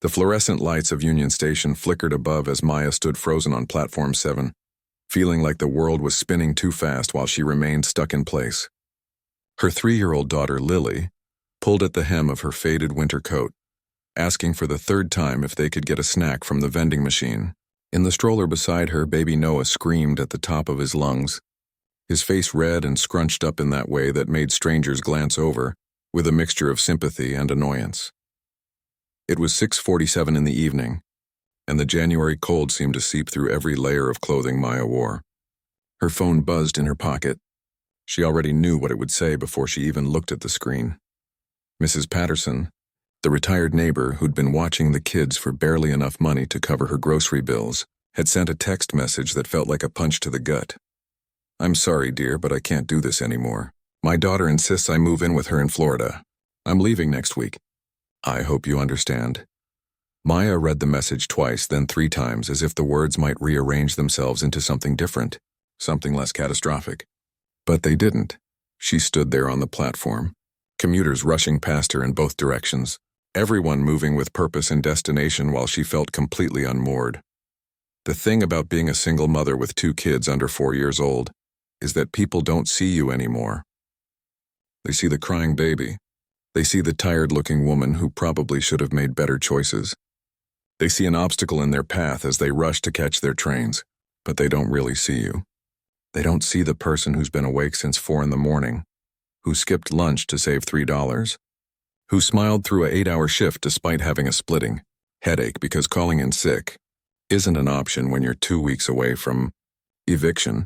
The fluorescent lights of Union Station flickered above as Maya stood frozen on Platform 7, feeling like the world was spinning too fast while she remained stuck in place. Her 3-year-old daughter, Lily, pulled at the hem of her faded winter coat, asking for the third time if they could get a snack from the vending machine. In the stroller beside her, baby Noah screamed at the top of his lungs, his face red and scrunched up in that way that made strangers glance over, with a mixture of sympathy and annoyance. It was 6:47 in the evening, and the January cold seemed to seep through every layer of clothing Maya wore. Her phone buzzed in her pocket. She already knew what it would say before she even looked at the screen. Mrs. Patterson, the retired neighbor who'd been watching the kids for barely enough money to cover her grocery bills, had sent a text message that felt like a punch to the gut. "I'm sorry, dear, but I can't do this anymore. My daughter insists I move in with her in Florida. I'm leaving next week. I hope you understand." Maya read the message twice, then 3 times, as if the words might rearrange themselves into something different, something less catastrophic. But they didn't. She stood there on the platform, commuters rushing past her in both directions, everyone moving with purpose and destination while she felt completely unmoored. The thing about being a single mother with 2 kids under 4 years old is that people don't see you anymore. They see the crying baby. They see the tired-looking woman who probably should have made better choices. They see an obstacle in their path as they rush to catch their trains, but they don't really see you. They don't see the person who's been awake since 4 in the morning, who skipped lunch to save $3, who smiled through an 8-hour shift despite having a splitting headache because calling in sick isn't an option when you're 2 weeks away from eviction.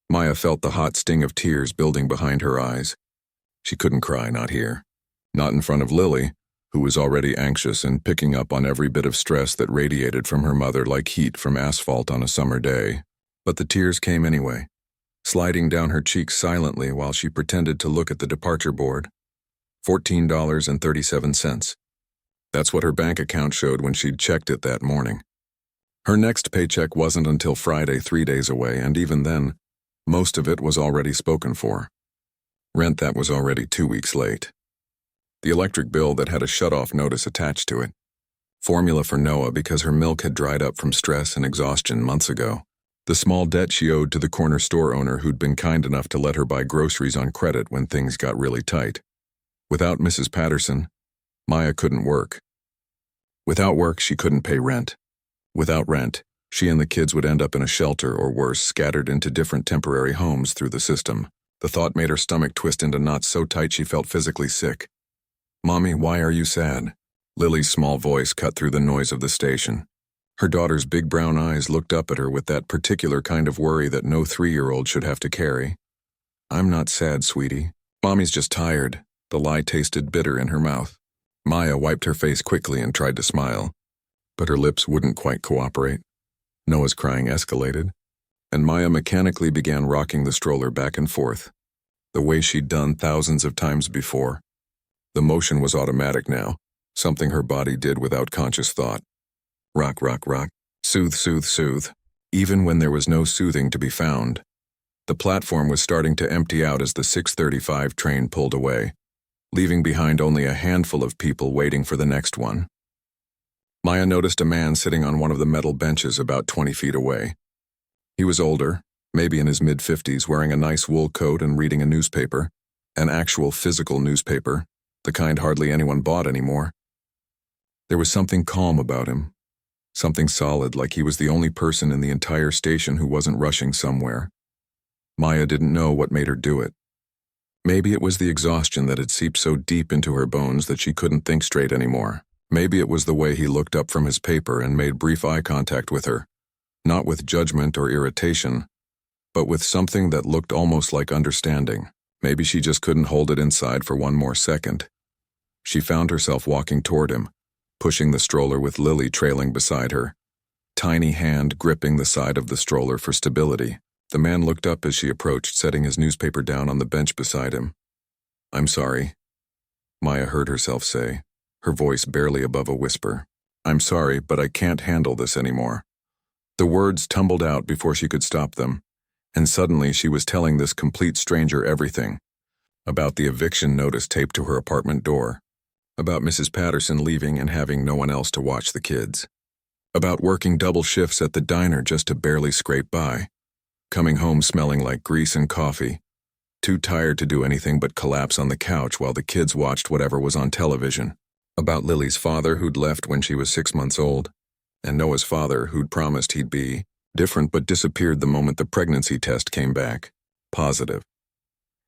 Maya felt the hot sting of tears building behind her eyes. She couldn't cry, not here. Not in front of Lily, who was already anxious and picking up on every bit of stress that radiated from her mother like heat from asphalt on a summer day. But the tears came anyway, sliding down her cheeks silently while she pretended to look at the departure board. $14.37. That's what her bank account showed when she'd checked it that morning. Her next paycheck wasn't until Friday, 3 days away, and even then, most of it was already spoken for. Rent that was already 2 weeks late. The electric bill that had a shut-off notice attached to it. Formula for Noah because her milk had dried up from stress and exhaustion months ago. The small debt she owed to the corner store owner who'd been kind enough to let her buy groceries on credit when things got really tight. Without Mrs. Patterson, Maya couldn't work. Without work, she couldn't pay rent. Without rent, she and the kids would end up in a shelter or worse, scattered into different temporary homes through the system. The thought made her stomach twist into knots so tight she felt physically sick. "Mommy, why are you sad?" Lily's small voice cut through the noise of the station. Her daughter's big brown eyes looked up at her with that particular kind of worry that no 3-year-old should have to carry. "I'm not sad, sweetie. Mommy's just tired." The lie tasted bitter in her mouth. Maya wiped her face quickly and tried to smile, but her lips wouldn't quite cooperate. Noah's crying escalated, and Maya mechanically began rocking the stroller back and forth, the way she'd done thousands of times before. The motion was automatic now, something her body did without conscious thought. Rock, rock, rock. Soothe, soothe, soothe. Even when there was no soothing to be found. The platform was starting to empty out as the 6:35 train pulled away, leaving behind only a handful of people waiting for the next one. Maya noticed a man sitting on one of the metal benches about 20 feet away. He was older, maybe in his mid-50s, wearing a nice wool coat and reading a newspaper, an actual physical newspaper, the kind hardly anyone bought anymore. There was something calm about him, something solid, like he was the only person in the entire station who wasn't rushing somewhere. Maya didn't know what made her do it. Maybe it was the exhaustion that had seeped so deep into her bones that she couldn't think straight anymore. Maybe it was the way he looked up from his paper and made brief eye contact with her, not with judgment or irritation, but with something that looked almost like understanding. Maybe she just couldn't hold it inside for one more second. She found herself walking toward him, pushing the stroller with Lily trailing beside her, tiny hand gripping the side of the stroller for stability. The man looked up as she approached, setting his newspaper down on the bench beside him. "I'm sorry," Maya heard herself say, her voice barely above a whisper. "I'm sorry, but I can't handle this anymore." The words tumbled out before she could stop them, and suddenly she was telling this complete stranger everything, about the eviction notice taped to her apartment door, About Mrs. Patterson leaving and having no one else to watch the kids. About working double shifts at the diner just to barely scrape by. Coming home smelling like grease and coffee. Too tired to do anything but collapse on the couch while the kids watched whatever was on television. About Lily's father who'd left when she was 6 months old. And Noah's father who'd promised he'd be different but disappeared the moment the pregnancy test came back positive.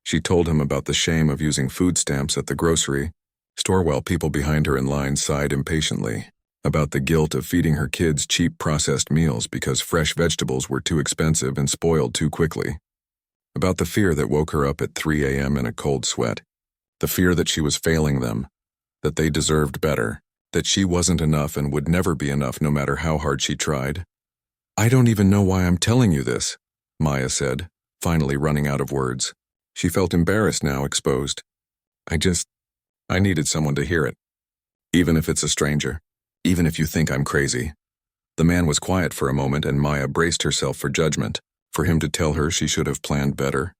She told him about the shame of using food stamps at the grocery store while people behind her in line sighed impatiently. About the guilt of feeding her kids cheap processed meals because fresh vegetables were too expensive and spoiled too quickly. About the fear that woke her up at 3 a.m. in a cold sweat. The fear that she was failing them, that they deserved better, that she wasn't enough and would never be enough no matter how hard she tried. "I don't even know why I'm telling you this," Maya said, finally running out of words. She felt embarrassed now, exposed. I needed someone to hear it. Even if it's a stranger. Even if you think I'm crazy." The man was quiet for a moment and Maya braced herself for judgment, for him to tell her she should have planned better,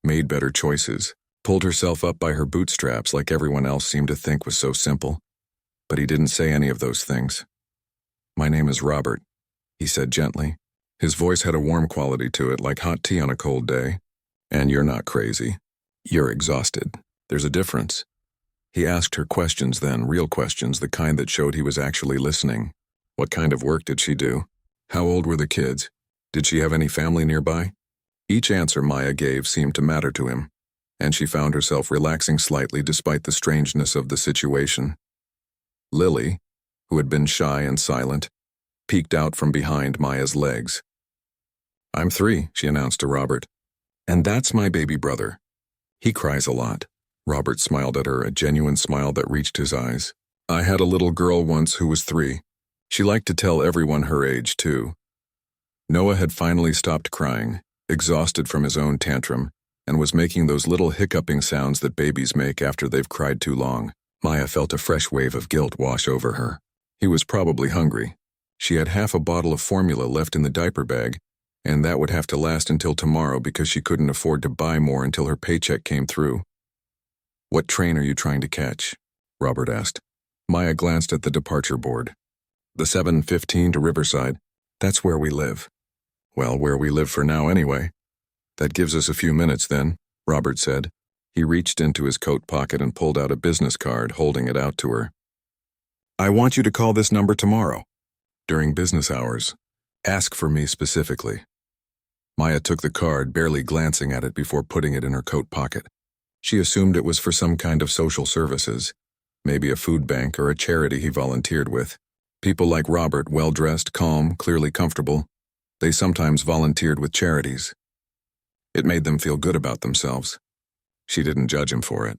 made better choices, pulled herself up by her bootstraps like everyone else seemed to think was so simple. But he didn't say any of those things. "My name is Robert," he said gently. His voice had a warm quality to it, like hot tea on a cold day. "And you're not crazy. You're exhausted. There's a difference." He asked her questions then, real questions, the kind that showed he was actually listening. What kind of work did she do? How old were the kids? Did she have any family nearby? Each answer Maya gave seemed to matter to him, and she found herself relaxing slightly despite the strangeness of the situation. Lily, who had been shy and silent, peeked out from behind Maya's legs. "I'm 3, she announced to Robert. "And that's my baby brother. He cries a lot." Robert smiled at her, a genuine smile that reached his eyes. "I had a little girl once who was 3. She liked to tell everyone her age, too." Noah had finally stopped crying, exhausted from his own tantrum, and was making those little hiccuping sounds that babies make after they've cried too long. Maya felt a fresh wave of guilt wash over her. He was probably hungry. She had half a bottle of formula left in the diaper bag, and that would have to last until tomorrow because she couldn't afford to buy more until her paycheck came through. "What train are you trying to catch?" Robert asked. Maya glanced at the departure board. "The 7:15 to Riverside. That's where we live." "Well, where we live for now anyway." "That gives us a few minutes then," Robert said. He reached into his coat pocket and pulled out a business card, holding it out to her. "I want you to call this number tomorrow. During business hours. Ask for me specifically." Maya took the card, barely glancing at it before putting it in her coat pocket. She assumed it was for some kind of social services, maybe a food bank or a charity he volunteered with. People like Robert, well-dressed, calm, clearly comfortable, they sometimes volunteered with charities. It made them feel good about themselves. She didn't judge him for it.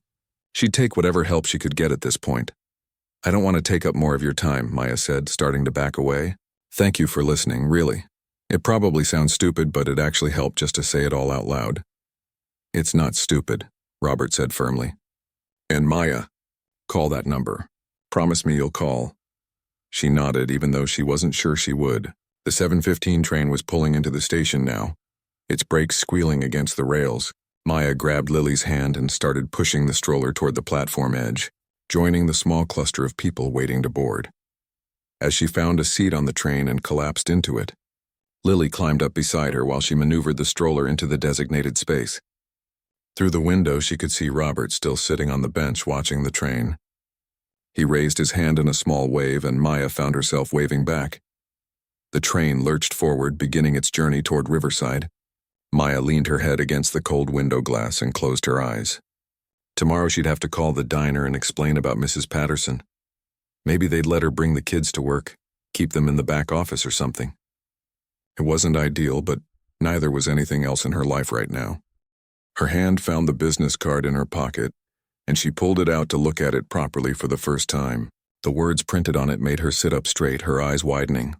She'd take whatever help she could get at this point. "I don't want to take up more of your time," Maya said, starting to back away. "Thank you for listening, really. It probably sounds stupid, but it actually helped just to say it all out loud." "It's not stupid," Robert said firmly. "And Maya, call that number. Promise me you'll call." She nodded, even though she wasn't sure she would. The 7:15 train was pulling into the station now, its brakes squealing against the rails. Maya grabbed Lily's hand and started pushing the stroller toward the platform edge, joining the small cluster of people waiting to board. As she found a seat on the train and collapsed into it, Lily climbed up beside her while she maneuvered the stroller into the designated space. Through the window, she could see Robert still sitting on the bench watching the train. He raised his hand in a small wave, and Maya found herself waving back. The train lurched forward, beginning its journey toward Riverside. Maya leaned her head against the cold window glass and closed her eyes. Tomorrow she'd have to call the diner and explain about Mrs. Patterson. Maybe they'd let her bring the kids to work, keep them in the back office or something. It wasn't ideal, but neither was anything else in her life right now. Her hand found the business card in her pocket, and she pulled it out to look at it properly for the first time. The words printed on it made her sit up straight, her eyes widening.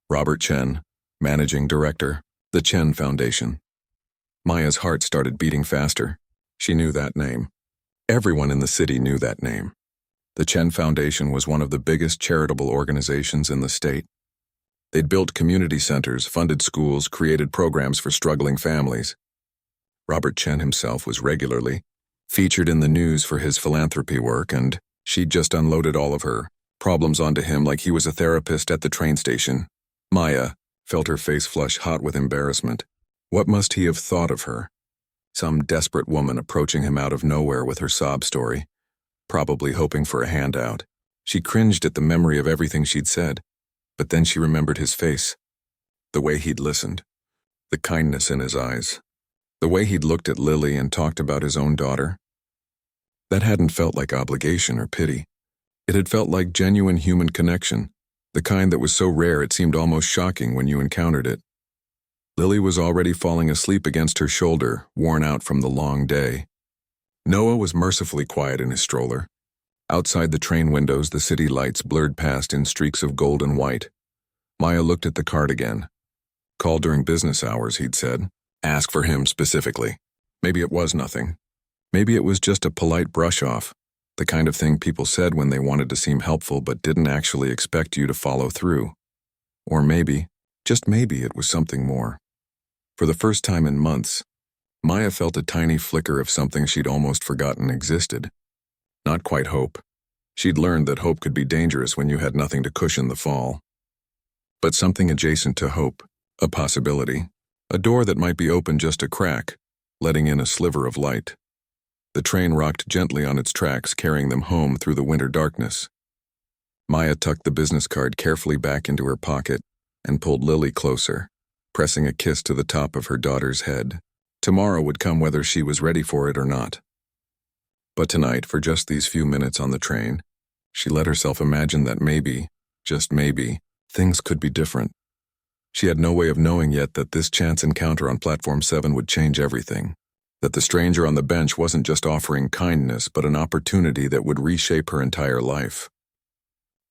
Robert Chen, Managing Director, the Chen Foundation. Maya's heart started beating faster. She knew that name. Everyone in the city knew that name. The Chen Foundation was one of the biggest charitable organizations in the state. They'd built community centers, funded schools, created programs for struggling families. Robert Chen himself was regularly featured in the news for his philanthropy work, and She'd just unloaded all of her problems onto him like he was a therapist at the train station. Maya felt her face flush hot with embarrassment. What must he have thought of her? Some desperate woman approaching him out of nowhere with her sob story, probably hoping for a handout. She cringed at the memory of everything she'd said, but then she remembered his face, the way he'd listened, the kindness in his eyes, the way he'd looked at Lily and talked about his own daughter. That hadn't felt like obligation or pity. It had felt like genuine human connection, the kind that was so rare it seemed almost shocking when you encountered it. Lily was already falling asleep against her shoulder, worn out from the long day. Noah was mercifully quiet in his stroller. Outside the train windows, the city lights blurred past in streaks of gold and white. Maya looked at the card again. Call during business hours, he'd said. Ask for him specifically. Maybe it was nothing. Maybe it was just a polite brush-off, the kind of thing people said when they wanted to seem helpful but didn't actually expect you to follow through. Or maybe, just maybe, it was something more. For the first time in months, Maya felt a tiny flicker of something she'd almost forgotten existed. Not quite hope. She'd learned that hope could be dangerous when you had nothing to cushion the fall. But something adjacent to hope, a possibility, a door that might be open just a crack, letting in a sliver of light. The train rocked gently on its tracks, carrying them home through the winter darkness. Maya tucked the business card carefully back into her pocket and pulled Lily closer, pressing a kiss to the top of her daughter's head. Tomorrow would come whether she was ready for it or not. But tonight, for just these few minutes on the train, she let herself imagine that maybe, just maybe, things could be different. She had no way of knowing yet that this chance encounter on Platform 7 would change everything. That the stranger on the bench wasn't just offering kindness, but an opportunity that would reshape her entire life.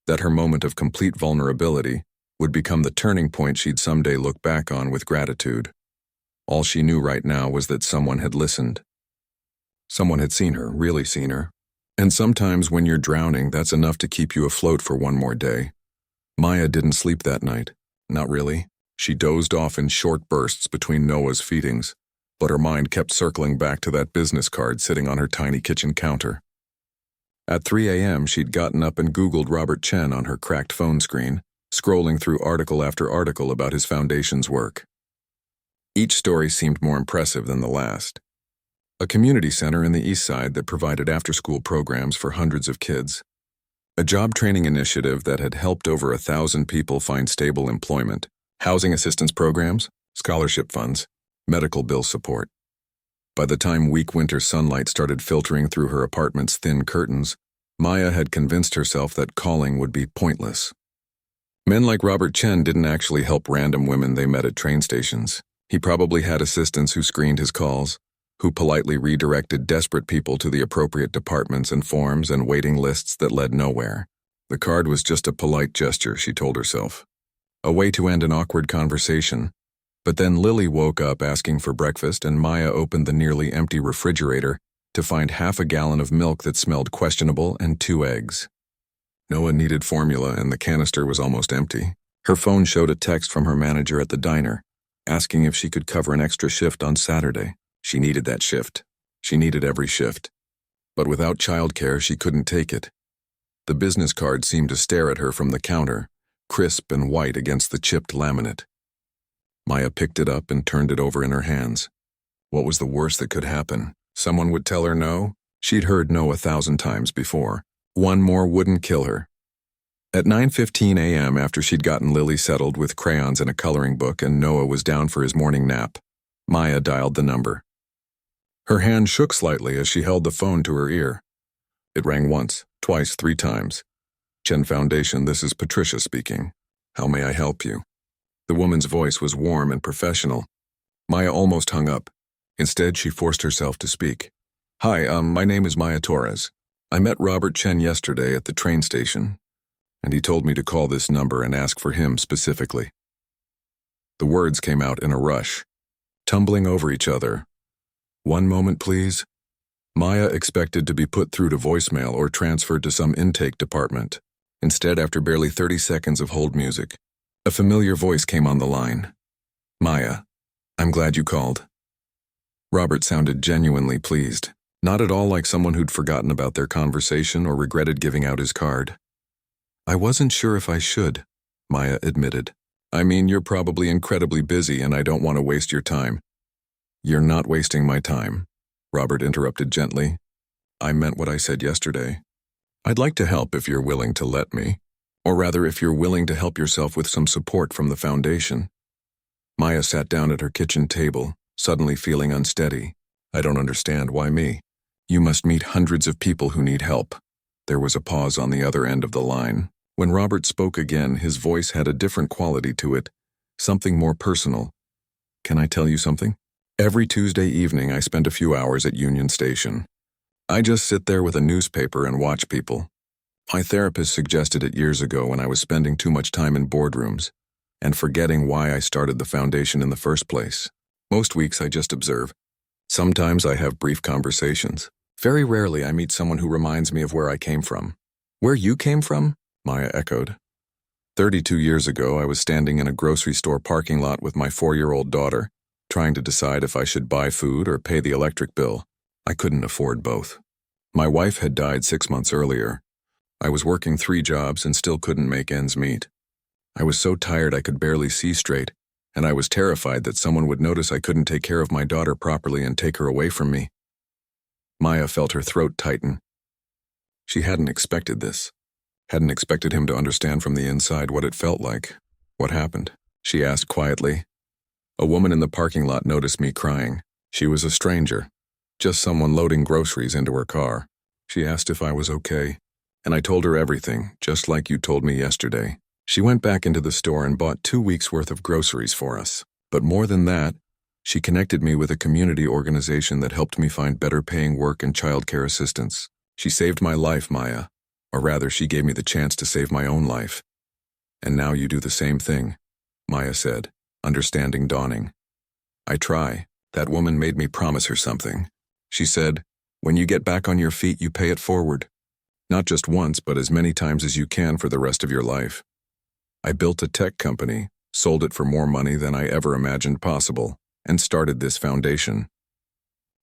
That her moment of complete vulnerability would become the turning point she'd someday look back on with gratitude. All she knew right now was that someone had listened. Someone had seen her, really seen her. And sometimes when you're drowning, that's enough to keep you afloat for one more day. Maya didn't sleep that night. Not really. She dozed off in short bursts between Noah's feedings, but her mind kept circling back to that business card sitting on her tiny kitchen counter. At 3 a.m., she'd gotten up and Googled Robert Chen on her cracked phone screen, scrolling through article after article about his foundation's work. Each story seemed more impressive than the last. A community center in the East Side that provided after-school programs for hundreds of kids. A job training initiative that had helped over 1,000 people find stable employment. Housing assistance programs, scholarship funds, medical bill support. By the time weak winter sunlight started filtering through her apartment's thin curtains, Maya had convinced herself that calling would be pointless. Men like Robert Chen didn't actually help random women they met at train stations. He probably had assistants who screened his calls, who politely redirected desperate people to the appropriate departments and forms and waiting lists that led nowhere. The card was just a polite gesture, she told herself. A way to end an awkward conversation. But then Lily woke up asking for breakfast and Maya opened the nearly empty refrigerator to find half a gallon of milk that smelled questionable and 2 eggs. Noah needed formula and the canister was almost empty. Her phone showed a text from her manager at the diner, asking if she could cover an extra shift on Saturday. She needed that shift. She needed every shift. But without childcare, she couldn't take it. The business card seemed to stare at her from the counter, crisp and white against the chipped laminate. Maya picked it up and turned it over in her hands. What was the worst that could happen? Someone would tell her no? She'd heard no 1,000 times before. One more wouldn't kill her. At 9:15 a.m., after she'd gotten Lily settled with crayons and a coloring book and Noah was down for his morning nap, Maya dialed the number. Her hand shook slightly as she held the phone to her ear. It rang once, twice, 3 times. Chen Foundation, this is Patricia speaking. How may I help you? The woman's voice was warm and professional. Maya almost hung up. Instead, she forced herself to speak. Hi, my name is Maya Torres. I met Robert Chen yesterday at the train station, and he told me to call this number and ask for him specifically. The words came out in a rush, tumbling over each other. One moment, please. Maya expected to be put through to voicemail or transferred to some intake department. Instead, after barely 30 seconds of hold music, a familiar voice came on the line. Maya, I'm glad you called. Robert sounded genuinely pleased. not at all like someone who'd forgotten about their conversation or regretted giving out his card. "I wasn't sure if I should," Maya admitted. "I mean, you're probably incredibly busy and I don't want to waste your time." "You're not wasting my time," Robert interrupted gently. "I meant what I said yesterday. I'd like to help if you're willing to let me. Or rather, if you're willing to help yourself with some support from the foundation." Maya sat down at her kitchen table, suddenly feeling unsteady. "I don't understand. Why me? You must meet hundreds of people who need help." There was a pause on the other end of the line. When Robert spoke again, his voice had a different quality to it, something more personal. "Can I tell you something? Every Tuesday evening I spend a few hours at Union Station. I just sit there with a newspaper and watch people. My therapist suggested it years ago when I was spending too much time in boardrooms and forgetting why I started the foundation in the first place. Most weeks I just observe. Sometimes I have brief conversations. Very rarely I meet someone who reminds me of where I came from." "Where you came from?" Maya echoed. 32 years ago, I was standing in a grocery store parking lot with my 4-year-old daughter, trying to decide if I should buy food or pay the electric bill. I couldn't afford both. My wife had died 6 months earlier. I was working 3 jobs and still couldn't make ends meet. I was so tired I could barely see straight, and I was terrified that someone would notice I couldn't take care of my daughter properly and take her away from me. Maya felt her throat tighten. She hadn't expected this. Hadn't expected him to understand from the inside what it felt like. "What happened?" she asked quietly. "A woman in the parking lot noticed me crying. She was a stranger, just someone loading groceries into her car. She asked if I was okay, and I told her everything, just like you told me yesterday. She went back into the store and bought 2 weeks' worth of groceries for us. But more than that, she connected me with a community organization that helped me find better paying work and childcare assistance. She saved my life, Maya. Or rather, she gave me the chance to save my own life. And now you do the same thing," Maya said, understanding dawning. "I try. That woman made me promise her something. She said, when you get back on your feet, you pay it forward. Not just once, but as many times as you can for the rest of your life. I built a tech company, sold it for more money than I ever imagined possible, and started this foundation.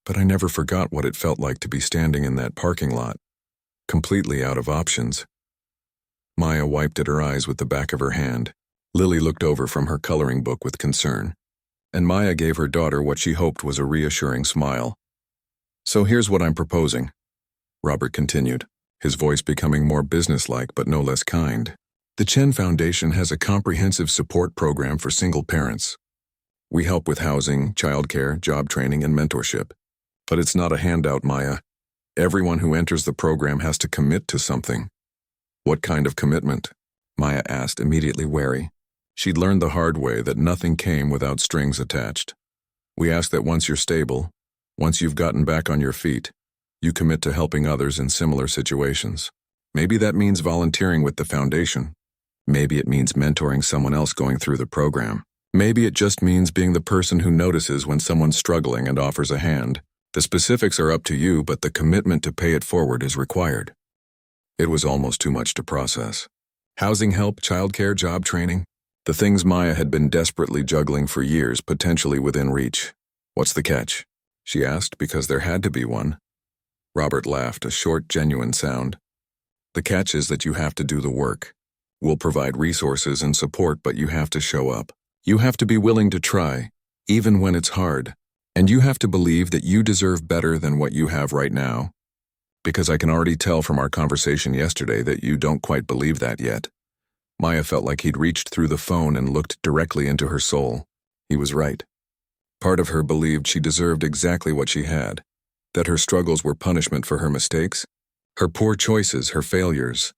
But I never forgot what it felt like to be standing in that parking lot, completely out of options." Maya wiped at her eyes with the back of her hand. Lily looked over from her coloring book with concern, and Maya gave her daughter what she hoped was a reassuring smile. "So here's what I'm proposing," Robert continued, his voice becoming more businesslike but no less kind. "The Chen Foundation has a comprehensive support program for single parents. We help with housing, childcare, job training, and mentorship. But it's not a handout, Maya. Everyone who enters the program has to commit to something." "What kind of commitment?" Maya asked, immediately wary. She'd learned the hard way that nothing came without strings attached. "We ask that once you're stable, once you've gotten back on your feet, you commit to helping others in similar situations. Maybe that means volunteering with the foundation. Maybe it means mentoring someone else going through the program. Maybe it just means being the person who notices when someone's struggling and offers a hand. The specifics are up to you, but the commitment to pay it forward is required." It was almost too much to process. Housing help, childcare, job training, the things Maya had been desperately juggling for years, potentially within reach. "What's the catch?" she asked, because there had to be one. Robert laughed, a short, genuine sound. "The catch is that you have to do the work. We'll provide resources and support, but you have to show up. You have to be willing to try, even when it's hard. And you have to believe that you deserve better than what you have right now. Because I can already tell from our conversation yesterday that you don't quite believe that yet." Maya felt like he'd reached through the phone and looked directly into her soul. He was right. Part of her believed she deserved exactly what she had, that her struggles were punishment for her mistakes, her poor choices, her failures.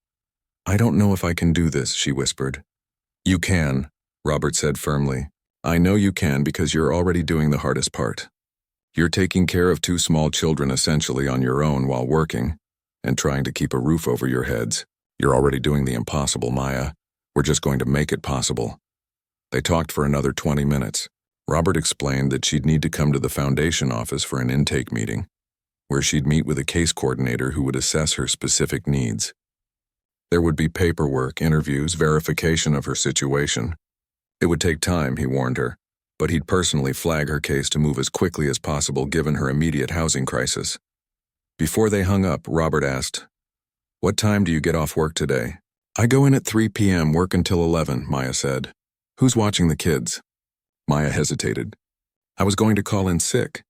"I don't know if I can do this," she whispered. "You can," Robert said firmly. "I know you can because you're already doing the hardest part. You're taking care of 2 small children essentially on your own while working and trying to keep a roof over your heads. You're already doing the impossible, Maya. We're just going to make it possible." They talked for another 20 minutes. Robert explained that she'd need to come to the foundation office for an intake meeting, where she'd meet with a case coordinator who would assess her specific needs. There would be paperwork, interviews, verification of her situation. It would take time, he warned her, but he'd personally flag her case to move as quickly as possible given her immediate housing crisis. Before they hung up, Robert asked, "What time do you get off work today?" "I go in at 3 p.m., work until 11, Maya said. "Who's watching the kids?" Maya hesitated. "I was going to call in sick.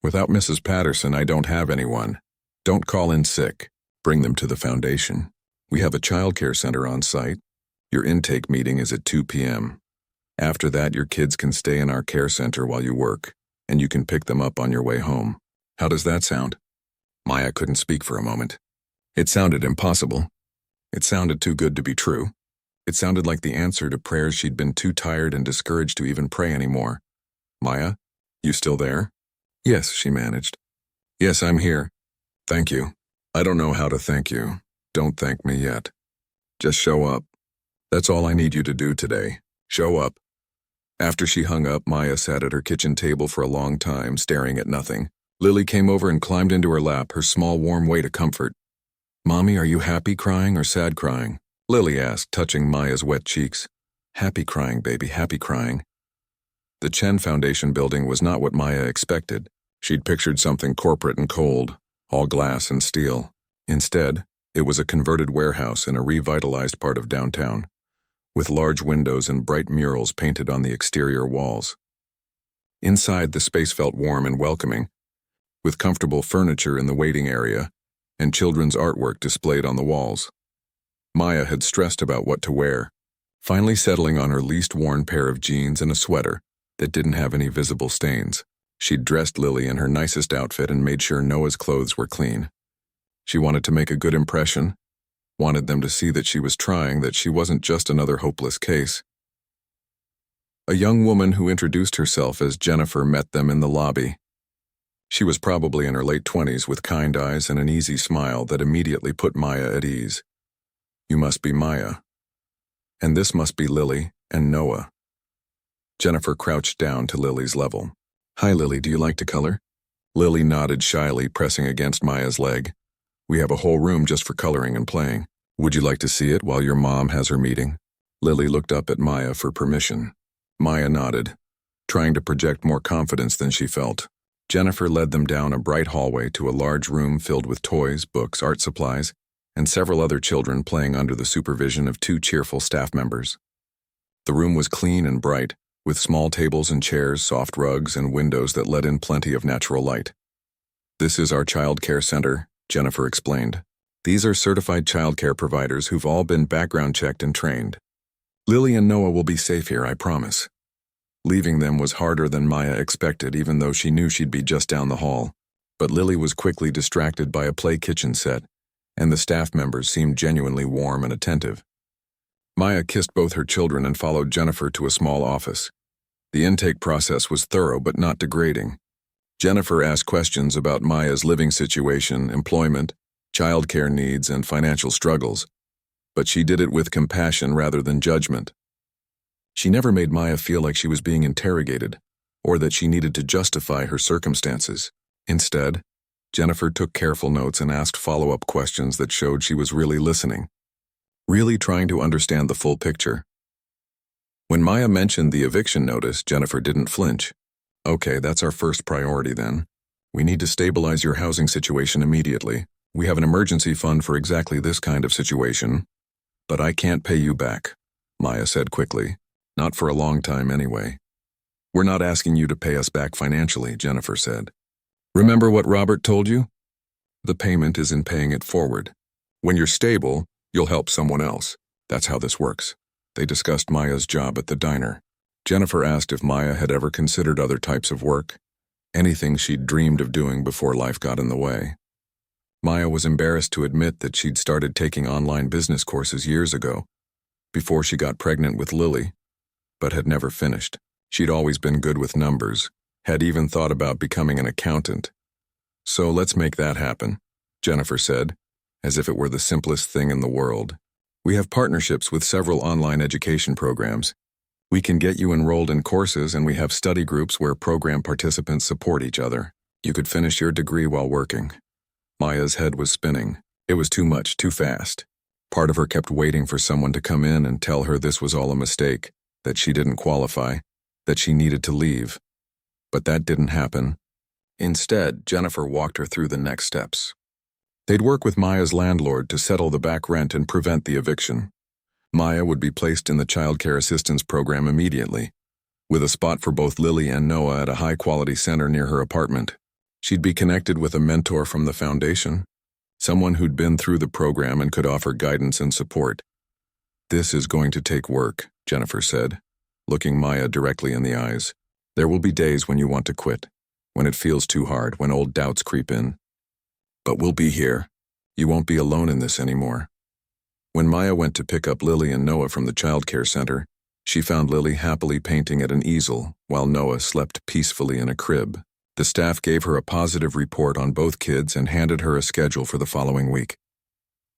Without Mrs. Patterson, I don't have anyone." "Don't call in sick. Bring them to the foundation. We have a childcare center on site. Your intake meeting is at 2 p.m. After that, your kids can stay in our care center while you work, and you can pick them up on your way home. How does that sound?" Maya couldn't speak for a moment. It sounded impossible. It sounded too good to be true. It sounded like the answer to prayers she'd been too tired and discouraged to even pray anymore. "Maya, you still there?" "Yes," she managed. "Yes, I'm here. Thank you. I don't know how to thank you. Don't thank me yet. Just show up. That's all I need you to do today. Show up." After she hung up, Maya sat at her kitchen table for a long time, staring at nothing. Lily came over and climbed into her lap, her small, warm way to comfort. "Mommy, are you happy crying or sad crying?" Lily asked, touching Maya's wet cheeks. "Happy crying, baby, happy crying." The Chen Foundation building was not what Maya expected. She'd pictured something corporate and cold, all glass and steel. Instead, it was a converted warehouse in a revitalized part of downtown, with large windows and bright murals painted on the exterior walls. Inside, the space felt warm and welcoming, with comfortable furniture in the waiting area and children's artwork displayed on the walls. Maya had stressed about what to wear, finally settling on her least worn pair of jeans and a sweater that didn't have any visible stains. She'd dressed Lily in her nicest outfit and made sure Noah's clothes were clean. She wanted to make a good impression, wanted them to see that she was trying, that she wasn't just another hopeless case. A young woman who introduced herself as Jennifer met them in the lobby. She was probably in her late 20s with kind eyes and an easy smile that immediately put Maya at ease. "You must be Maya. And this must be Lily and Noah." Jennifer crouched down to Lily's level. "Hi, Lily, do you like to color?" Lily nodded shyly, pressing against Maya's leg. "We have a whole room just for coloring and playing. Would you like to see it while your mom has her meeting?" Lily looked up at Maya for permission. Maya nodded, trying to project more confidence than she felt. Jennifer led them down a bright hallway to a large room filled with toys, books, art supplies, and several other children playing under the supervision of 2 cheerful staff members. The room was clean and bright, with small tables and chairs, soft rugs, and windows that let in plenty of natural light. "This is our child care center," Jennifer explained. "These are certified child care providers who've all been background checked and trained. Lily and Noah will be safe here, I promise." Leaving them was harder than Maya expected, even though she knew she'd be just down the hall. But Lily was quickly distracted by a play kitchen set, and the staff members seemed genuinely warm and attentive. Maya kissed both her children and followed Jennifer to a small office. The intake process was thorough but not degrading. Jennifer asked questions about Maya's living situation, employment, childcare needs, and financial struggles, but she did it with compassion rather than judgment. She never made Maya feel like she was being interrogated, or that she needed to justify her circumstances. Instead, Jennifer took careful notes and asked follow-up questions that showed she was really listening, really trying to understand the full picture. When Maya mentioned the eviction notice, Jennifer didn't flinch. "Okay, that's our first priority then. We need to stabilize your housing situation immediately. We have an emergency fund for exactly this kind of situation. But I can't pay you back," Maya said quickly. "Not for a long time anyway." "We're not asking you to pay us back financially," Jennifer said. "Remember what Robert told you? The payment is in paying it forward. When you're stable, you'll help someone else. That's how this works." They discussed Maya's job at the diner. Jennifer asked if Maya had ever considered other types of work, anything she'd dreamed of doing before life got in the way. Maya was embarrassed to admit that she'd started taking online business courses years ago, before she got pregnant with Lily, but had never finished. She'd always been good with numbers, had even thought about becoming an accountant. "So let's make that happen," Jennifer said, as if it were the simplest thing in the world. "We have partnerships with several online education programs. We can get you enrolled in courses, and we have study groups where program participants support each other. You could finish your degree while working." Maya's head was spinning. It was too much, too fast. Part of her kept waiting for someone to come in and tell her this was all a mistake, that she didn't qualify, that she needed to leave. But that didn't happen. Instead, Jennifer walked her through the next steps. They'd work with Maya's landlord to settle the back rent and prevent the eviction. Maya would be placed in the child care assistance program immediately, with a spot for both Lily and Noah at a high-quality center near her apartment. She'd be connected with a mentor from the foundation, someone who'd been through the program and could offer guidance and support. "This is going to take work," Jennifer said, looking Maya directly in the eyes. "There will be days when you want to quit, when it feels too hard, when old doubts creep in. But we'll be here. You won't be alone in this anymore." When Maya went to pick up Lily and Noah from the child care center, she found Lily happily painting at an easel while Noah slept peacefully in a crib. The staff gave her a positive report on both kids and handed her a schedule for the following week.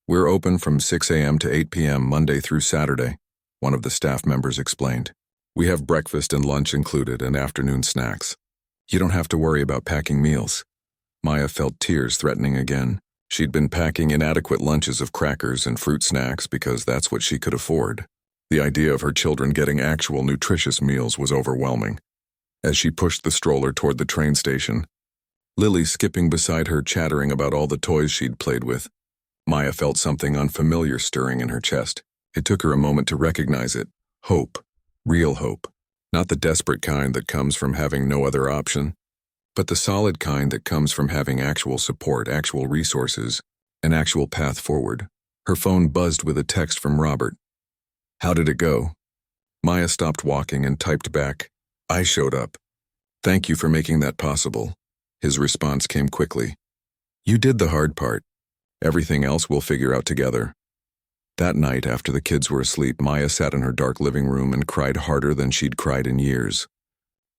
"We're open from 6 a.m. to 8 p.m. Monday through Saturday," one of the staff members explained. "We have breakfast and lunch included and afternoon snacks. You don't have to worry about packing meals." Maya felt tears threatening again. She'd been packing inadequate lunches of crackers and fruit snacks because that's what she could afford. The idea of her children getting actual nutritious meals was overwhelming. As she pushed the stroller toward the train station, Lily skipping beside her chattering about all the toys she'd played with, Maya felt something unfamiliar stirring in her chest. It took her a moment to recognize it. Hope. Real hope. Not the desperate kind that comes from having no other option, but the solid kind that comes from having actual support, actual resources, an actual path forward. Her phone buzzed with a text from Robert. "How did it go?" Maya stopped walking and typed back, "I showed up. Thank you for making that possible." His response came quickly. "You did the hard part. Everything else we'll figure out together." That night, after the kids were asleep, Maya sat in her dark living room and cried harder than she'd cried in years.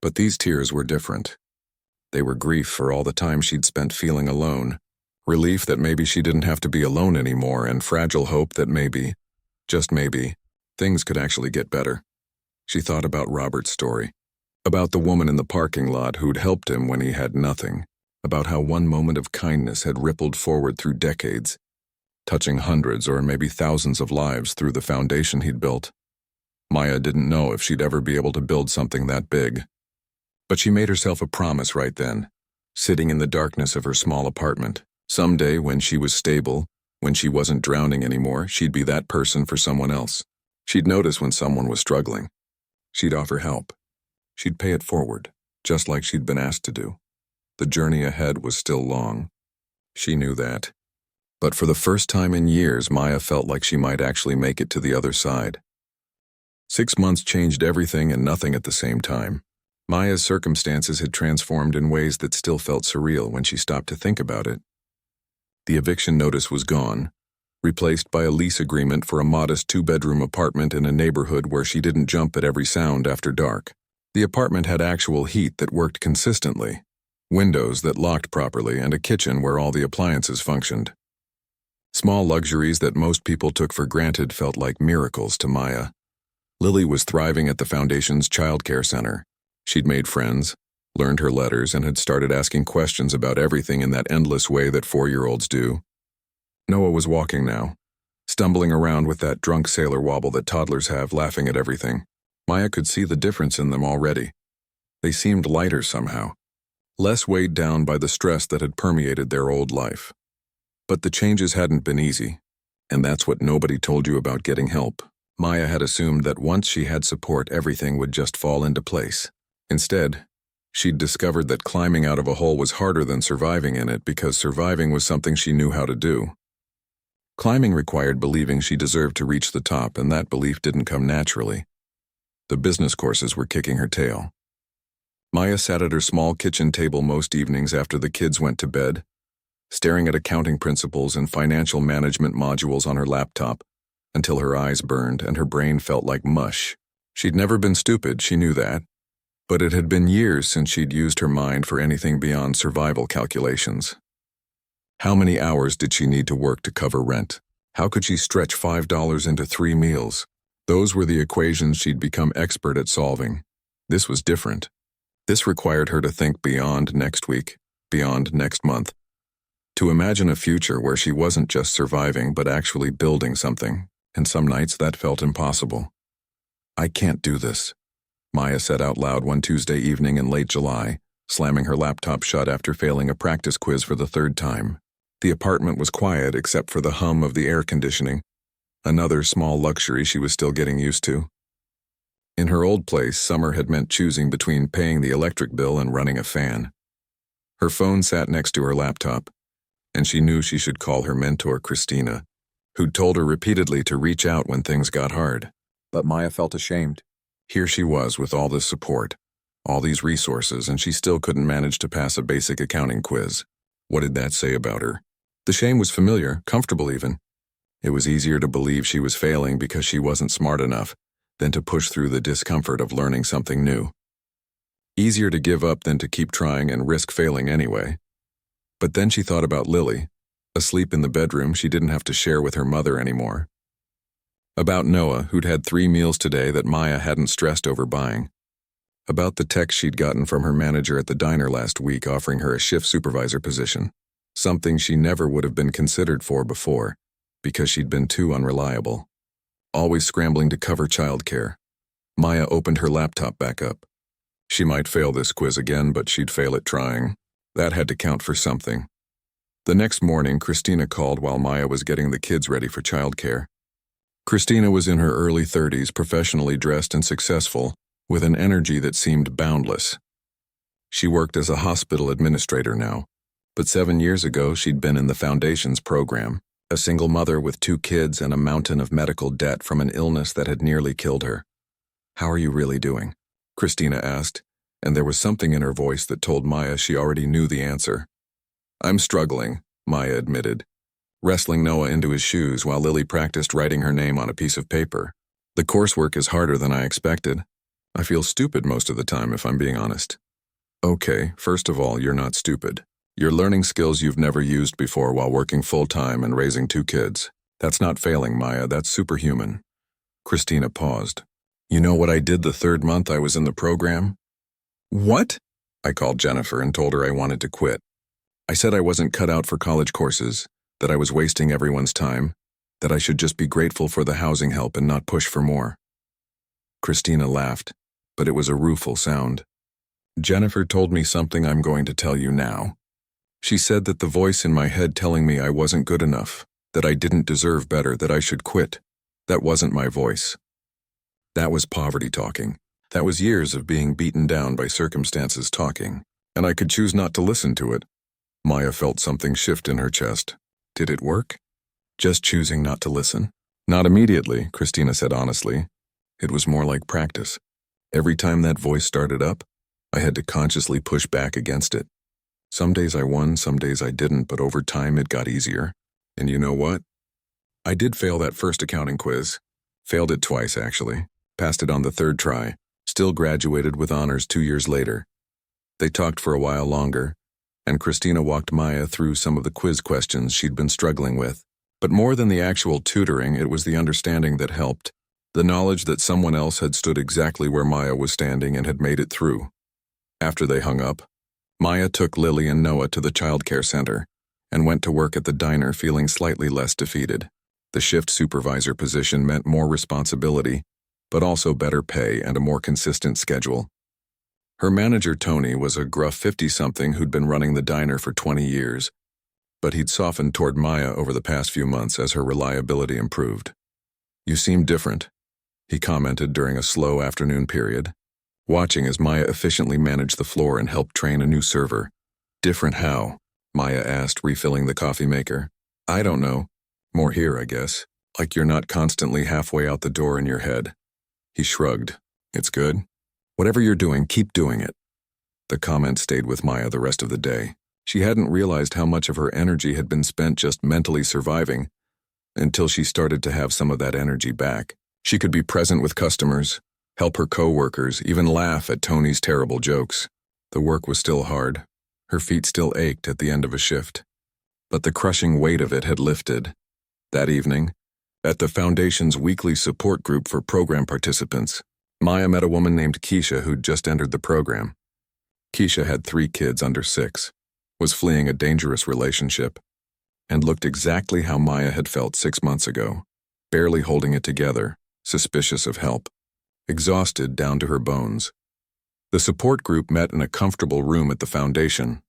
But these tears were different. They were grief for all the time she'd spent feeling alone, relief that maybe she didn't have to be alone anymore, and fragile hope that maybe, just maybe, things could actually get better. She thought about Robert's story, about the woman in the parking lot who'd helped him when he had nothing, about how one moment of kindness had rippled forward through decades, touching hundreds or maybe thousands of lives through the foundation he'd built. Maya didn't know if she'd ever be able to build something that big. But she made herself a promise right then, sitting in the darkness of her small apartment. Someday, when she was stable, when she wasn't drowning anymore, she'd be that person for someone else. She'd notice when someone was struggling. She'd offer help. She'd pay it forward, just like she'd been asked to do. The journey ahead was still long. She knew that. But for the first time in years, Maya felt like she might actually make it to the other side. 6 months changed everything and nothing at the same time. Maya's circumstances had transformed in ways that still felt surreal when she stopped to think about it. The eviction notice was gone, replaced by a lease agreement for a modest 2-bedroom apartment in a neighborhood where she didn't jump at every sound after dark. The apartment had actual heat that worked consistently, windows that locked properly, and a kitchen where all the appliances functioned. Small luxuries that most people took for granted felt like miracles to Maya. Lily was thriving at the foundation's child care center. She'd made friends, learned her letters, and had started asking questions about everything in that endless way that 4-year-olds do. Noah was walking now, stumbling around with that drunk sailor wobble that toddlers have, laughing at everything. Maya could see the difference in them already. They seemed lighter somehow, less weighed down by the stress that had permeated their old life. But the changes hadn't been easy, and that's what nobody told you about getting help. Maya had assumed that once she had support, everything would just fall into place. Instead, she'd discovered that climbing out of a hole was harder than surviving in it because surviving was something she knew how to do. Climbing required believing she deserved to reach the top, and that belief didn't come naturally. The business courses were kicking her tail. Maya sat at her small kitchen table most evenings after the kids went to bed, staring at accounting principles and financial management modules on her laptop, until her eyes burned and her brain felt like mush. She'd never been stupid, she knew that. But it had been years since she'd used her mind for anything beyond survival calculations. How many hours did she need to work to cover rent? How could she stretch $5 into 3 meals? Those were the equations she'd become expert at solving. This was different. This required her to think beyond next week, beyond next month, to imagine a future where she wasn't just surviving but actually building something, and some nights that felt impossible. "I can't do this," Maya said out loud one Tuesday evening in late July, slamming her laptop shut after failing a practice quiz for the 3rd time. The apartment was quiet except for the hum of the air conditioning, another small luxury she was still getting used to. In her old place, summer had meant choosing between paying the electric bill and running a fan. Her phone sat next to her laptop, and she knew she should call her mentor, Christina, who'd told her repeatedly to reach out when things got hard. But Maya felt ashamed. Here she was with all this support, all these resources, and she still couldn't manage to pass a basic accounting quiz. What did that say about her? The shame was familiar, comfortable even. It was easier to believe she was failing because she wasn't smart enough than to push through the discomfort of learning something new. Easier to give up than to keep trying and risk failing anyway. But then she thought about Lily, asleep in the bedroom she didn't have to share with her mother anymore. About Noah, who'd had 3 meals today that Maya hadn't stressed over buying. About the text she'd gotten from her manager at the diner last week offering her a shift supervisor position, something she never would have been considered for before, because she'd been too unreliable. Always scrambling to cover childcare. Maya opened her laptop back up. She might fail this quiz again, but she'd fail at trying. That had to count for something. The next morning, Christina called while Maya was getting the kids ready for childcare. Christina was in her early 30s, professionally dressed and successful, with an energy that seemed boundless. She worked as a hospital administrator now, but 7 years ago she'd been in the Foundations program, a single mother with 2 kids and a mountain of medical debt from an illness that had nearly killed her. "How are you really doing?" Christina asked, and there was something in her voice that told Maya she already knew the answer. "I'm struggling," Maya admitted, wrestling Noah into his shoes while Lily practiced writing her name on a piece of paper. "The coursework is harder than I expected. I feel stupid most of the time, if I'm being honest." "Okay, first of all, you're not stupid. You're learning skills you've never used before while working full-time and raising 2 kids. That's not failing, Maya, that's superhuman." Christina paused. "You know what I did the 3rd month I was in the program?" "What?" I called Jennifer and told her I wanted to quit. I said I wasn't cut out for college courses, that I was wasting everyone's time, that I should just be grateful for the housing help and not push for more. Christina laughed, but it was a rueful sound. "Jennifer told me something I'm going to tell you now. She said that the voice in my head telling me I wasn't good enough, that I didn't deserve better, that I should quit, that wasn't my voice. That was poverty talking. That was years of being beaten down by circumstances talking, and I could choose not to listen to it." Maya felt something shift in her chest. Did it work? Just choosing not to listen? "Not immediately," Christina said honestly. "It was more like practice. Every time that voice started up, I had to consciously push back against it. Some days I won, some days I didn't, but over time it got easier. And you know what? I did fail that first accounting quiz. Failed it twice, actually. Passed it on the 3rd try. Still graduated with honors 2 years later." They talked for a while longer, and Christina walked Maya through some of the quiz questions she'd been struggling with. But more than the actual tutoring, it was the understanding that helped, the knowledge that someone else had stood exactly where Maya was standing and had made it through. After they hung up, Maya took Lily and Noah to the childcare center and went to work at the diner feeling slightly less defeated. The shift supervisor position meant more responsibility, but also better pay and a more consistent schedule. Her manager, Tony, was a gruff 50-something who'd been running the diner for 20 years, but he'd softened toward Maya over the past few months as her reliability improved. "You seem different," he commented during a slow afternoon period, watching as Maya efficiently managed the floor and helped train a new server. "Different how?" Maya asked, refilling the coffee maker. "I don't know. More here, I guess. Like you're not constantly halfway out the door in your head." He shrugged. "It's good. Whatever you're doing, keep doing it." The comment stayed with Maya the rest of the day. She hadn't realized how much of her energy had been spent just mentally surviving until she started to have some of that energy back. She could be present with customers, help her co-workers, even laugh at Tony's terrible jokes. The work was still hard. Her feet still ached at the end of a shift. But the crushing weight of it had lifted. That evening, at the Foundation's weekly support group for program participants, Maya met a woman named Keisha who'd just entered the program. Keisha had 3 kids under 6, was fleeing a dangerous relationship, and looked exactly how Maya had felt 6 months ago, barely holding it together, suspicious of help, exhausted down to her bones. The support group met in a comfortable room at the Foundation,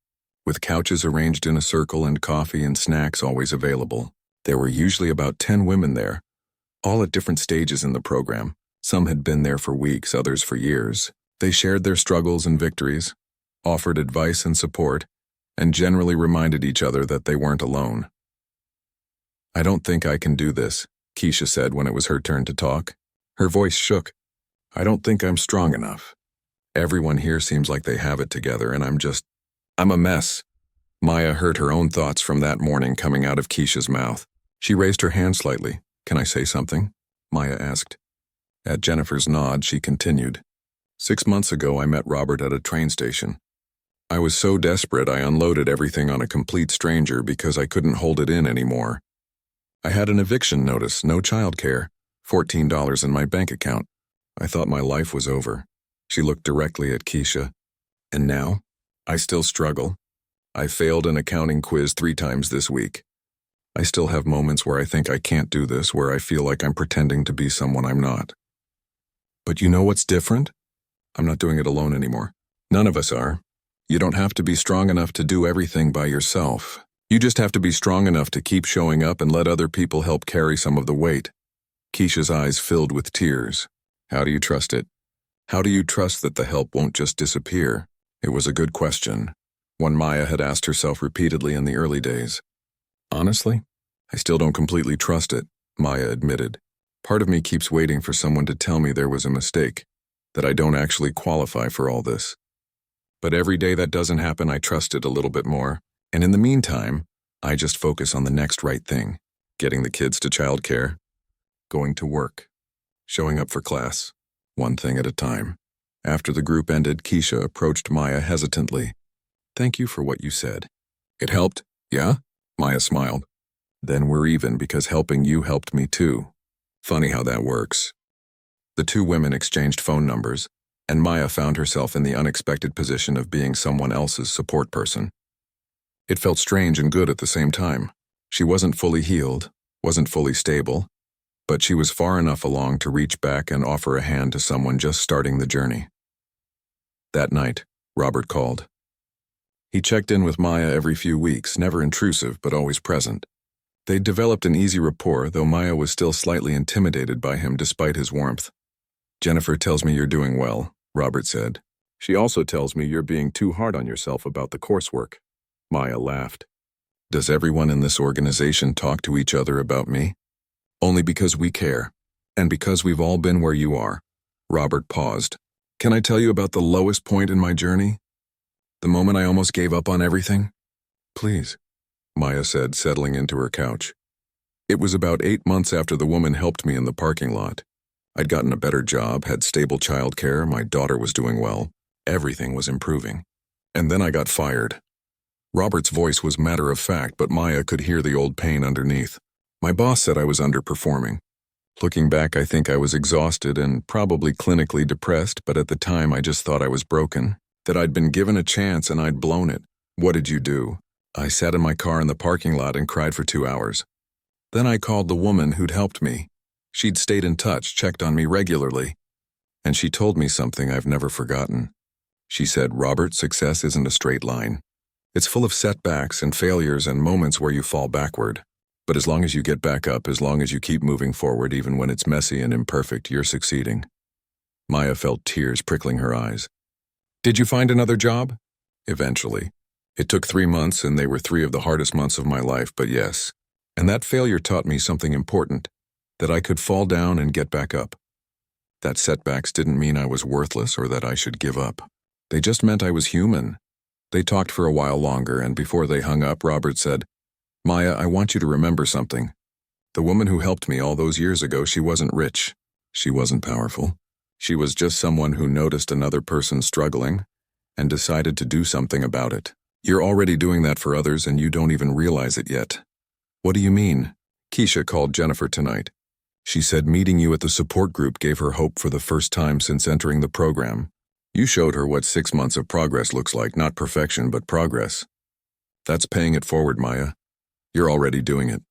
with couches arranged in a circle and coffee and snacks always available. There were usually about 10 women there, all at different stages in the program. Some had been there for weeks, others for years. They shared their struggles and victories, offered advice and support, and generally reminded each other that they weren't alone. "I don't think I can do this," Keisha said when it was her turn to talk. Her voice shook. "I don't think I'm strong enough. Everyone here seems like they have it together, and I'm a mess." Maya heard her own thoughts from that morning coming out of Keisha's mouth. She raised her hand slightly. "Can I say something?" Maya asked. At Jennifer's nod, she continued. "6 months ago, I met Robert at a train station. I was so desperate I unloaded everything on a complete stranger because I couldn't hold it in anymore. I had an eviction notice, no childcare, $14 in my bank account. I thought my life was over." She looked directly at Keisha. "And now? I still struggle. I failed an accounting quiz 3 times this week. I still have moments where I think I can't do this, where I feel like I'm pretending to be someone I'm not. But you know what's different? I'm not doing it alone anymore. None of us are. You don't have to be strong enough to do everything by yourself. You just have to be strong enough to keep showing up and let other people help carry some of the weight." Keisha's eyes filled with tears. "How do you trust it? How do you trust that the help won't just disappear?" It was a good question, one Maya had asked herself repeatedly in the early days. "Honestly, I still don't completely trust it," Maya admitted. "Part of me keeps waiting for someone to tell me there was a mistake, that I don't actually qualify for all this. But every day that doesn't happen, I trust it a little bit more. And in the meantime, I just focus on the next right thing, getting the kids to childcare, going to work, showing up for class, one thing at a time." After the group ended, Keisha approached Maya hesitantly. "Thank you for what you said. It helped, yeah?" Maya smiled. "Then we're even because helping you helped me too. Funny how that works." The 2 women exchanged phone numbers, and Maya found herself in the unexpected position of being someone else's support person. It felt strange and good at the same time. She wasn't fully healed, wasn't fully stable, but she was far enough along to reach back and offer a hand to someone just starting the journey. That night, Robert called. He checked in with Maya every few weeks, never intrusive but always present. They'd developed an easy rapport, though Maya was still slightly intimidated by him despite his warmth. "Jennifer tells me you're doing well," Robert said. "She also tells me you're being too hard on yourself about the coursework." Maya laughed. "Does everyone in this organization talk to each other about me?" "Only because we care, and because we've all been where you are." Robert paused. "Can I tell you about the lowest point in my journey? The moment I almost gave up on everything?" "Please," Maya said, settling into her couch. "It was about 8 months after the woman helped me in the parking lot. I'd gotten a better job, had stable childcare, my daughter was doing well. Everything was improving. And then I got fired." Robert's voice was matter-of-fact, but Maya could hear the old pain underneath. "My boss said I was underperforming. Looking back, I think I was exhausted and probably clinically depressed, but at the time I just thought I was broken, that I'd been given a chance and I'd blown it. What did you do?" "I sat in my car in the parking lot and cried for 2 hours. Then I called the woman who'd helped me. She'd stayed in touch, checked on me regularly. And she told me something I've never forgotten. She said, 'Robert, success isn't a straight line. It's full of setbacks and failures and moments where you fall backward. But as long as you get back up, as long as you keep moving forward, even when it's messy and imperfect, you're succeeding.'" Maya felt tears prickling her eyes. "Did you find another job?" "Eventually. It took 3 months, and they were 3 of the hardest months of my life, but yes. And that failure taught me something important, that I could fall down and get back up. That setbacks didn't mean I was worthless or that I should give up. They just meant I was human." They talked for a while longer, and before they hung up, Robert said, "Maya, I want you to remember something. The woman who helped me all those years ago, she wasn't rich. She wasn't powerful. She was just someone who noticed another person struggling and decided to do something about it. You're already doing that for others and you don't even realize it yet." "What do you mean?" Keisha called Jennifer tonight. She said meeting you at the support group gave her hope for the first time since entering the program. You showed her what 6 months of progress looks like, not perfection, but progress. That's paying it forward, Maya. You're already doing it.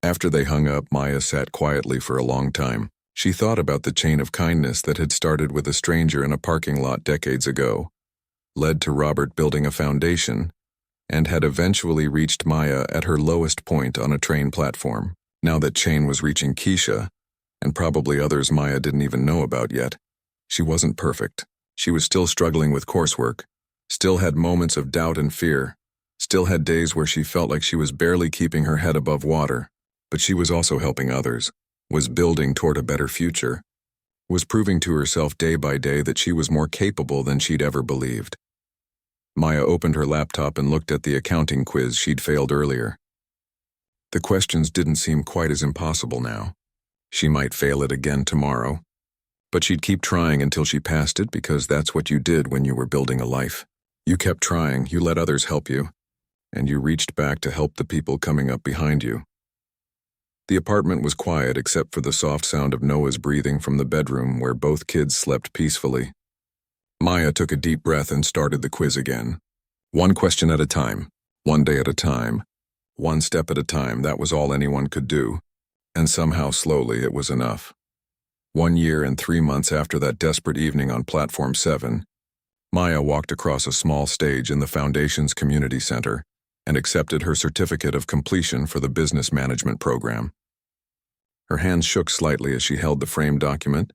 After they hung up, Maya sat quietly for a long time. She thought about the chain of kindness that had started with a stranger in a parking lot decades ago, led to Robert building a foundation, and had eventually reached Maya at her lowest point on a train platform. Now that Chain was reaching Keisha, and probably others Maya didn't even know about yet, she wasn't perfect. She was still struggling with coursework, still had moments of doubt and fear, still had days where she felt like she was barely keeping her head above water, but she was also helping others, was building toward a better future, was proving to herself day by day that she was more capable than she'd ever believed. Maya opened her laptop and looked at the accounting quiz she'd failed earlier. The questions didn't seem quite as impossible now. She might fail it again tomorrow, but she'd keep trying until she passed it because that's what you did when you were building a life. You kept trying, you let others help you, and you reached back to help the people coming up behind you. The apartment was quiet except for the soft sound of Noah's breathing from the bedroom where both kids slept peacefully. Maya took a deep breath and started the quiz again. One question at a time, one day at a time, one step at a time, that was all anyone could do. And somehow slowly it was enough. 1 year and 3 months after that desperate evening on Platform 7, Maya walked across a small stage in the Foundation's community center and accepted her certificate of completion for the business management program. Her hands shook slightly as she held the framed document,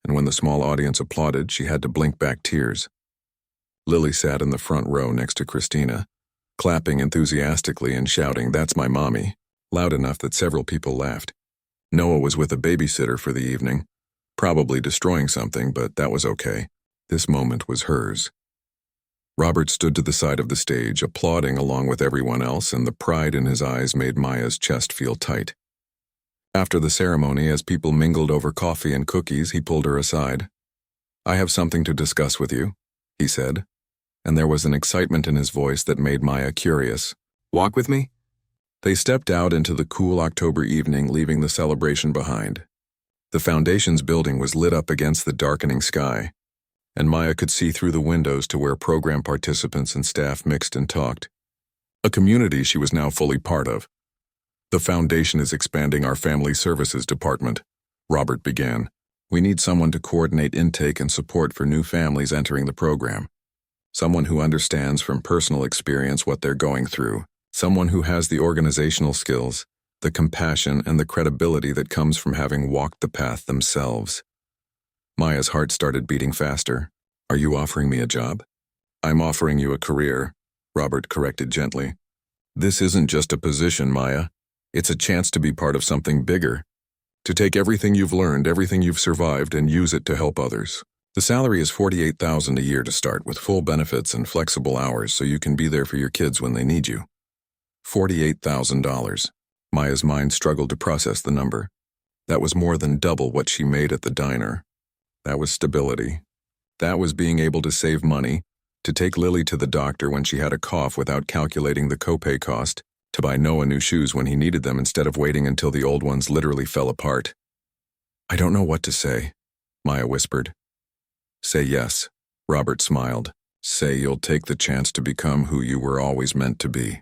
and when the small audience applauded, she had to blink back tears. Lily sat in the front row next to Christina, clapping enthusiastically and shouting, "That's my mommy," loud enough that several people laughed. Noah was with a babysitter for the evening, probably destroying something, but that was okay. This moment was hers. Robert stood to the side of the stage, applauding along with everyone else, and the pride in his eyes made Maya's chest feel tight. After the ceremony, as people mingled over coffee and cookies, he pulled her aside. "I have something to discuss with you," he said, and there was an excitement in his voice that made Maya curious. "Walk with me?" They stepped out into the cool October evening, leaving the celebration behind. The Foundation's building was lit up against the darkening sky, and Maya could see through the windows to where program participants and staff mixed and talked. A community she was now fully part of. "The Foundation is expanding our family services department," Robert began. "We need someone to coordinate intake and support for new families entering the program. Someone who understands from personal experience what they're going through. Someone who has the organizational skills, the compassion, and the credibility that comes from having walked the path themselves." Maya's heart started beating faster. "Are you offering me a job?" "I'm offering you a career," Robert corrected gently. "This isn't just a position, Maya. It's a chance to be part of something bigger. To take everything you've learned, everything you've survived, and use it to help others. The salary is $48,000 a year to start, with full benefits and flexible hours so you can be there for your kids when they need you." $48,000. Maya's mind struggled to process the number. That was more than double what she made at the diner. That was stability. That was being able to save money, to take Lily to the doctor when she had a cough without calculating the copay cost, to buy Noah new shoes when he needed them instead of waiting until the old ones literally fell apart. "I don't know what to say," Maya whispered. "Say yes," Robert smiled. "Say you'll take the chance to become who you were always meant to be."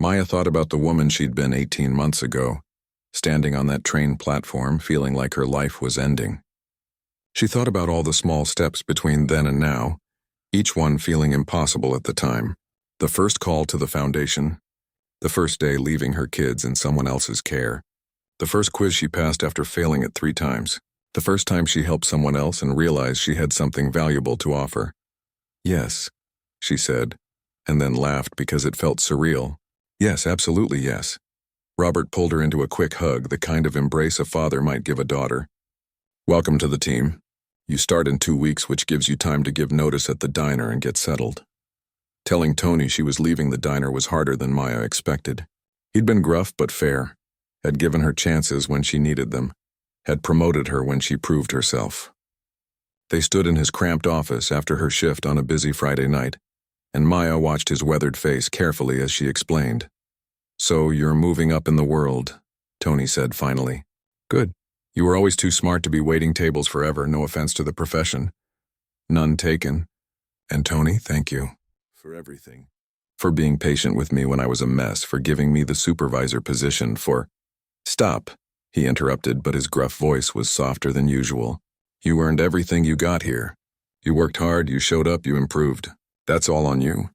Maya thought about the woman she'd been 18 months ago, standing on that train platform feeling like her life was ending. She thought about all the small steps between then and now, each one feeling impossible at the time. The first call to the Foundation, the first day leaving her kids in someone else's care, the first quiz she passed after failing it 3 times, the first time she helped someone else and realized she had something valuable to offer. "Yes," she said, and then laughed because it felt surreal. "Yes, absolutely yes." Robert pulled her into a quick hug, the kind of embrace a father might give a daughter. "Welcome to the team. You start in 2 weeks, which gives you time to give notice at the diner and get settled." Telling Tony she was leaving the diner was harder than Maya expected. He'd been gruff but fair, had given her chances when she needed them, had promoted her when she proved herself. They stood in his cramped office after her shift on a busy Friday night, and Maya watched his weathered face carefully as she explained. "So you're moving up in the world," Tony said finally. "Good. You were always too smart to be waiting tables forever, no offense to the profession." "None taken. And Tony, thank you. For everything. For being patient with me when I was a mess, for giving me the supervisor position, for—" "Stop," he interrupted, but his gruff voice was softer than usual. "You earned everything you got here. You worked hard, you showed up, you improved. That's all on you."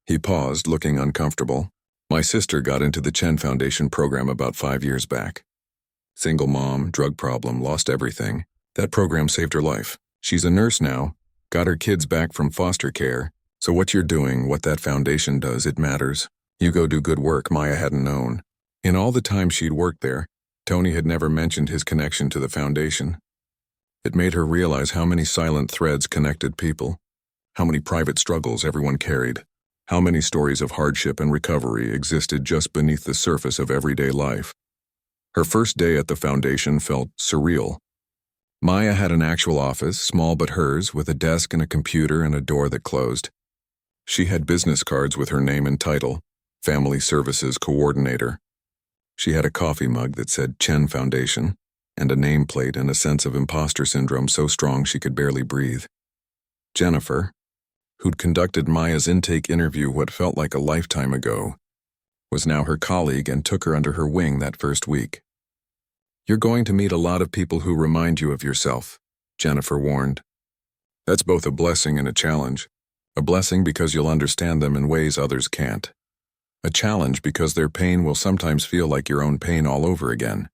He paused, looking uncomfortable. My sister got into the Chen Foundation program about 5 years back. Single mom, drug problem, lost everything. That program saved her life. She's a nurse now, got her kids back from foster care. So what you're doing, what that foundation does, it matters. You go do good work Maya hadn't known. In all the time she'd worked there, Tony had never mentioned his connection to the foundation. It made her realize how many silent threads connected people, how many private struggles everyone carried, how many stories of hardship and recovery existed just beneath the surface of everyday life. Her first day at the foundation felt surreal. Maya had an actual office, small but hers, with a desk and a computer and a door that closed. She had business cards with her name and title, Family Services Coordinator. She had a coffee mug that said Chen Foundation, and a nameplate and a sense of imposter syndrome so strong she could barely breathe. Jennifer, who'd conducted Maya's intake interview what felt like a lifetime ago, was now her colleague and took her under her wing that first week. You're going to meet a lot of people who remind you of yourself, Jennifer warned. That's both a blessing and a challenge. A blessing because you'll understand them in ways others can't. A challenge because their pain will sometimes feel like your own pain all over again.